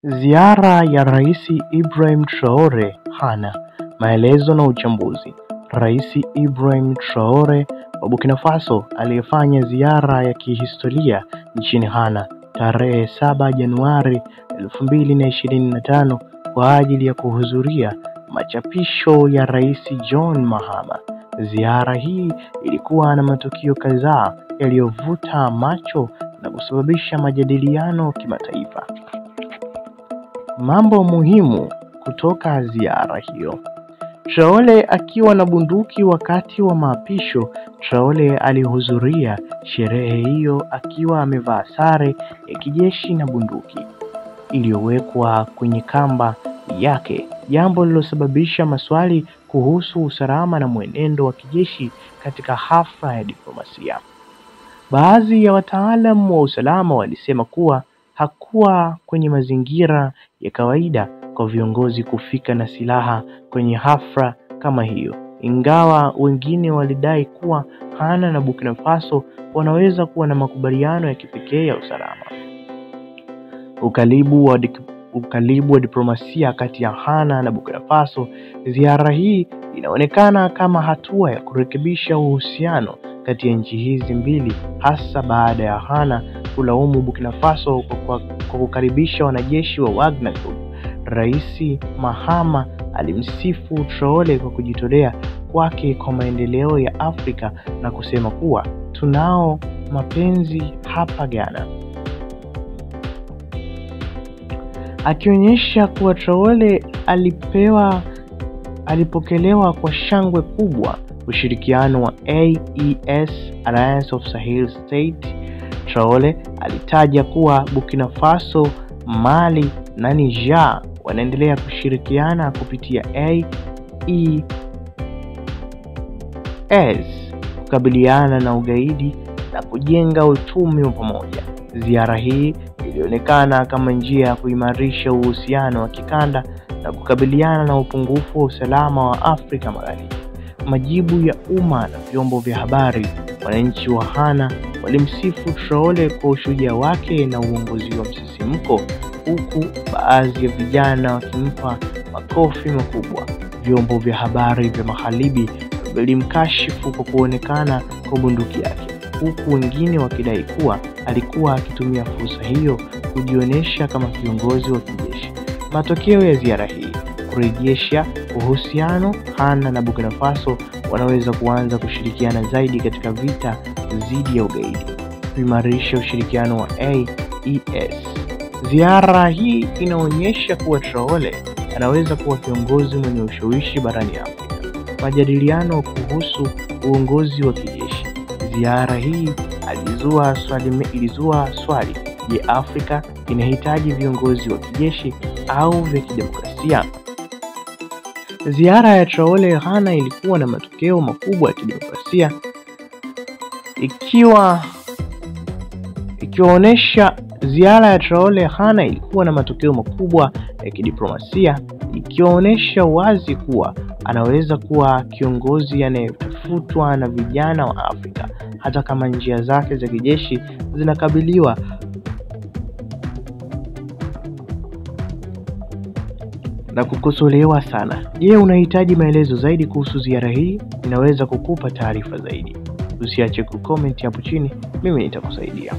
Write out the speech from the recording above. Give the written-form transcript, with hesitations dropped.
Ziara ya Rais Ibrahim Traore Ghana. Maelezo na uchambuzi. Rais Ibrahim Traore wa Burkina Faso aliyefanya ziara ya kihistoria nchini Ghana tarehe 7 Januari 2025 kwa ajili ya kuhudhuria machapisho ya Rais John Mahama. Ziara hii ilikuwa na matukio kadhaa yaliyovuta macho na kusababisha majadiliano kimataifa. Mambo muhimu kutoka ziara hiyo. Traore akiwa na bunduki wakati wa maapisho. Traore alihudhuria sherehe hiyo akiwa amevaa sare ya kijeshi na bunduki iliyowekwa kwenye kamba yake, jambo lililosababisha maswali kuhusu usalama na mwenendo wa kijeshi katika hafla ya diplomasia. Baadhi ya wataalamu wa usalama walisema kuwa hakuwa kwenye mazingira ya kawaida kwa viongozi kufika na silaha kwenye hafla kama hiyo, ingawa wengine walidai kuwa Ghana na Burkina Faso wanaweza kuwa na makubaliano ya kipekee ya usalama. Ukaribu wa diplomasia kati ya Ghana na Burkina Faso. Ziara hii inaonekana kama hatua ya kurekebisha uhusiano kati ya nchi hizi mbili, hasa baada ya Ghana kulaumu Burkina Faso kwa kukaribisha wanajeshi wa Wagner Group. Rais Mahama alimsifu Traore kwa kujitolea kwake kwa maendeleo ya Afrika na kusema kuwa tunao mapenzi hapa Ghana, akionyesha kuwa Traore alipokelewa kwa shangwe kubwa. Ushirikiano wa AES, Alliance of Sahel State. Traore alitaja kuwa Burkina Faso, Mali na Niger wanaendelea kushirikiana kupitia AES kukabiliana na ugaidi na kujenga uchumi wa pamoja. Ziara hii ilionekana kama njia ya kuimarisha uhusiano wa kikanda na kukabiliana na upungufu wa usalama wa Afrika Magharibi. Majibu ya umma na vyombo vya habari. Wananchi wa Ghana walimsifu Traore kwa ushujaa wake na uongozi wa msisimko, huku baadhi ya vijana wakimpa makofi makubwa. Vyombo vya habari vya magharibi vilimkashifu kwa kuonekana kwa bunduki yake, huku wengine wakidai kuwa alikuwa akitumia fursa hiyo kujionyesha kama kiongozi wa kijeshi. Matokeo ya ziara hii: kurejesha uhusiano. Ghana na Burkina Faso wanaweza kuanza kushirikiana zaidi katika vita dhidi ya ugaidi, kuimarisha ushirikiano wa AES. Ziara hii inaonyesha kuwa Traore anaweza kuwa kiongozi mwenye ushawishi barani Afrika. Majadiliano kuhusu uongozi wa kijeshi. Ziara hii ilizua swali: je, Afrika inahitaji viongozi wa kijeshi au vya kidemokrasia? Ziara ya Traore Ghana ilikuwa na matokeo makubwa ya kidemokrasia, ikionyesha ziara ya Traore Ghana ilikuwa na matokeo makubwa ya kidiplomasia, ikionyesha wazi kuwa anaweza kuwa kiongozi anayetafutwa na vijana wa Afrika, hata kama njia zake za kijeshi zinakabiliwa na kukosolewa sana. Je, unahitaji maelezo zaidi kuhusu ziara hii? Ninaweza kukupa taarifa zaidi. Usiache kucomment hapo chini, mimi nitakusaidia.